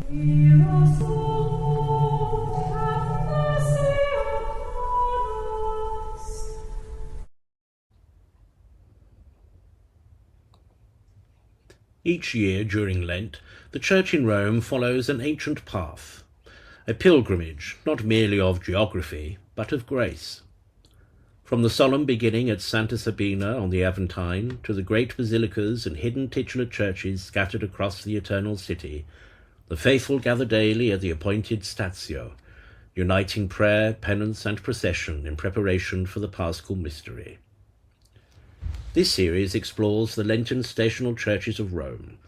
Hear us, O Lord, have mercy upon us. Each year during Lent, the Church in Rome follows an ancient path, a pilgrimage not merely of geography, but of grace. From the solemn beginning at Santa Sabina on the Aventine to the great basilicas and hidden titular churches scattered across the eternal city, the faithful gather daily at the appointed Statio, uniting prayer, penance, and procession in preparation for the Paschal mystery. This series explores the Lenten Stational churches of Rome,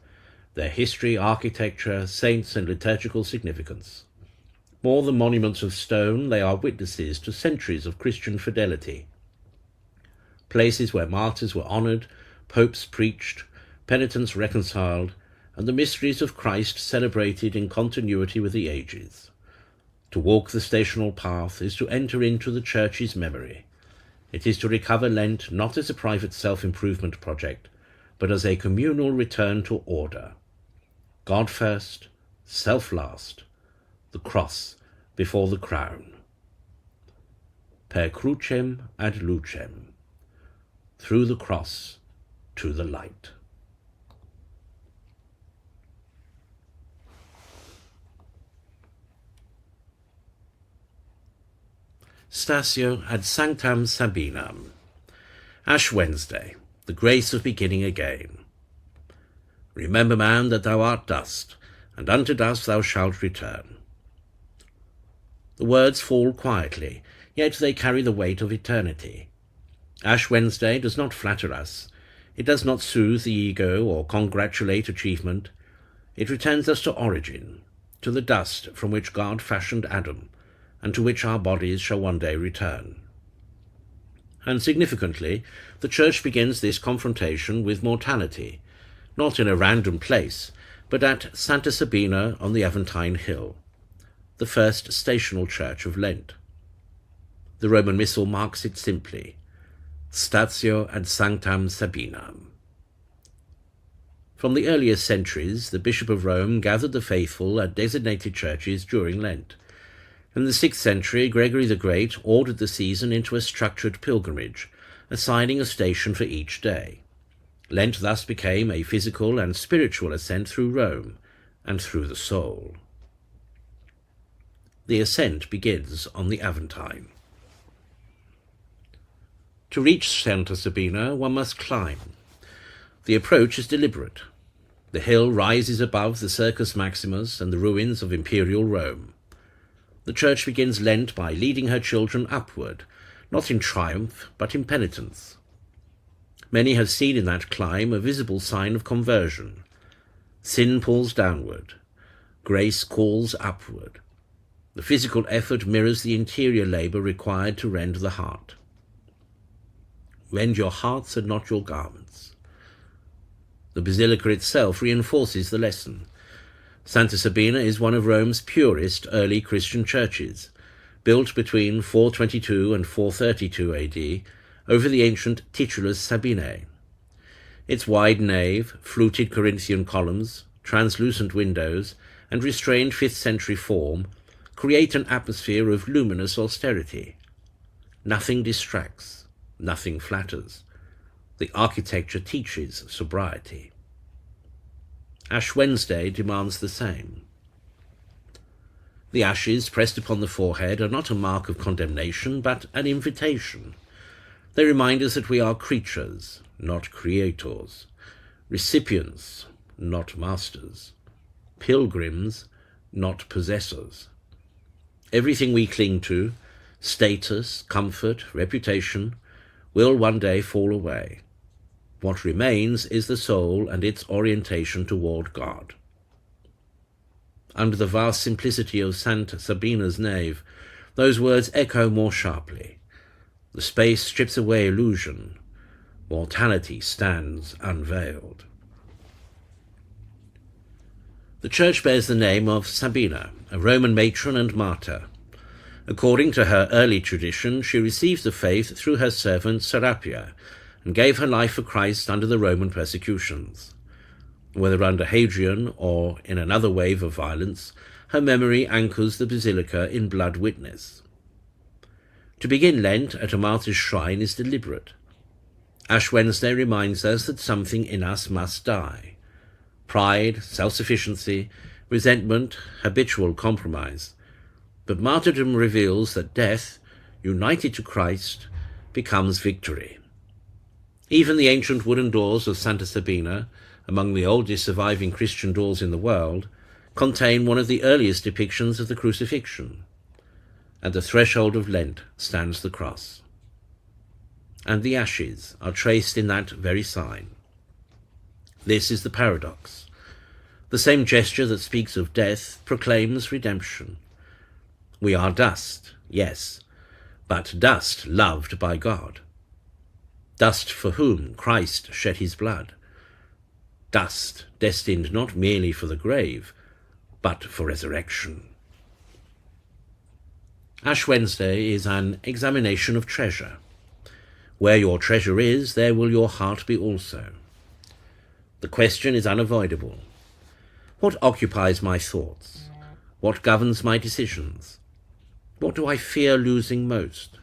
their history, architecture, saints, and liturgical significance. More than monuments of stone, they are witnesses to centuries of Christian fidelity. Places where martyrs were honoured, popes preached, penitents reconciled, and the mysteries of Christ celebrated in continuity with the ages. To walk the stational path is to enter into the Church's memory. It is to recover Lent not as a private self-improvement project, but as a communal return to order. God first, self last, the cross before the crown. Per crucem ad lucem, through the cross to the light. Statio ad Sanctam Sabinam. Ash Wednesday, the grace of beginning again. Remember, man, that thou art dust, and unto dust thou shalt return. The words fall quietly, yet they carry the weight of eternity. Ash Wednesday does not flatter us. It does not soothe the ego or congratulate achievement. It returns us to origin, to the dust from which God fashioned Adam, and to which our bodies shall one day return. And significantly, the Church begins this confrontation with mortality, not in a random place, but at Santa Sabina on the Aventine Hill, the first stational church of Lent. The Roman Missal marks it simply, Statio ad Sanctam Sabinam. From the earliest centuries, the Bishop of Rome gathered the faithful at designated churches during Lent. In the 6th century, Gregory the Great ordered the season into a structured pilgrimage, assigning a station for each day. Lent thus became a physical and spiritual ascent through Rome and through the soul. The ascent begins on the Aventine. To reach Santa Sabina, one must climb. The approach is deliberate. The hill rises above the Circus Maximus and the ruins of imperial Rome. The Church begins Lent by leading her children upward, not in triumph, but in penitence. Many have seen in that climb a visible sign of conversion. Sin pulls downward. Grace calls upward. The physical effort mirrors the interior labour required to rend the heart. Rend your hearts and not your garments. The basilica itself reinforces the lesson. Santa Sabina is one of Rome's purest early Christian churches, built between 422 and 432 AD over the ancient titulus Sabinae. Its wide nave, fluted Corinthian columns, translucent windows, and restrained 5th century form create an atmosphere of luminous austerity. Nothing distracts, nothing flatters. The architecture teaches sobriety. Ash Wednesday demands the same. The ashes pressed upon the forehead are not a mark of condemnation, but an invitation. They remind us that we are creatures, not creators, recipients, not masters, pilgrims, not possessors. Everything we cling to, status, comfort, reputation, will one day fall away. What remains is the soul and its orientation toward God. Under the vast simplicity of Santa Sabina's nave, those words echo more sharply. The space strips away illusion. Mortality stands unveiled. The church bears the name of Sabina, a Roman matron and martyr. According to her early tradition, she received the faith through her servant Serapia, and gave her life for Christ under the Roman persecutions. Whether under Hadrian or in another wave of violence, her memory anchors the basilica in blood witness. To begin Lent at a martyr's shrine is deliberate. Ash Wednesday reminds us that something in us must die. Pride, self-sufficiency, resentment, habitual compromise. But martyrdom reveals that death, united to Christ, becomes victory. Even the ancient wooden doors of Santa Sabina, among the oldest surviving Christian doors in the world, contain one of the earliest depictions of the crucifixion. At the threshold of Lent stands the cross. And the ashes are traced in that very sign. This is the paradox. The same gesture that speaks of death proclaims redemption. We are dust, yes, but dust loved by God. Dust for whom Christ shed his blood. Dust destined not merely for the grave, but for resurrection. Ash Wednesday is an examination of treasure. Where your treasure is, there will your heart be also. The question is unavoidable. What occupies my thoughts? What governs my decisions? What do I fear losing most?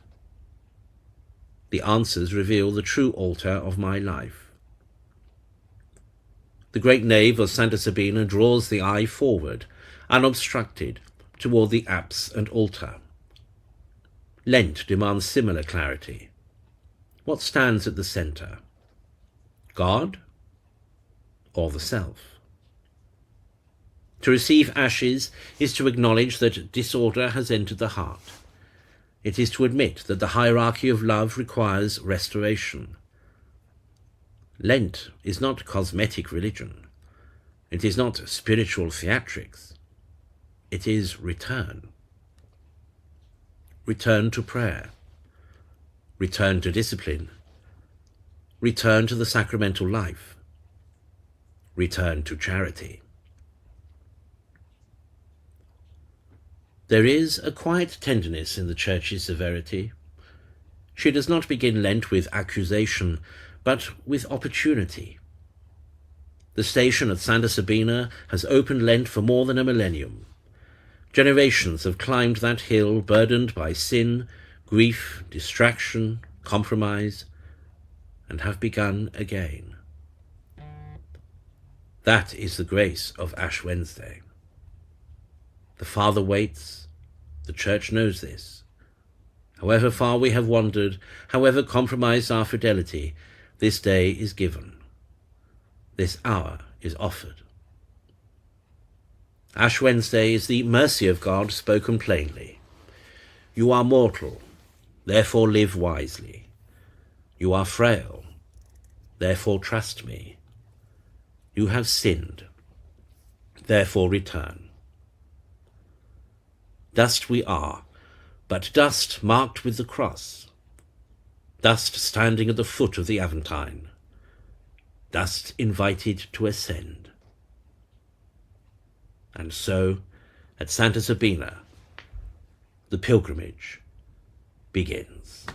The answers reveal the true altar of my life. The great nave of Santa Sabina draws the eye forward, unobstructed, toward the apse and altar. Lent demands similar clarity. What stands at the centre? God or the self? To receive ashes is to acknowledge that disorder has entered the heart. It is to admit that the hierarchy of love requires restoration. Lent is not cosmetic religion. It is not spiritual theatrics. It is return. Return to prayer. Return to discipline. Return to the sacramental life. Return to charity. There is a quiet tenderness in the Church's severity. She does not begin Lent with accusation, but with opportunity. The station at Santa Sabina has opened Lent for more than a millennium. Generations have climbed that hill burdened by sin, grief, distraction, compromise, and have begun again. That is the grace of Ash Wednesday. The Father waits. The Church knows this. However far we have wandered, however compromised our fidelity, this day is given. This hour is offered. Ash Wednesday is the mercy of God spoken plainly. You are mortal, therefore live wisely. You are frail, therefore trust me. You have sinned, therefore return. Dust we are, but dust marked with the cross. Dust standing at the foot of the Aventine. Dust invited to ascend. And so, at Santa Sabina, the pilgrimage begins.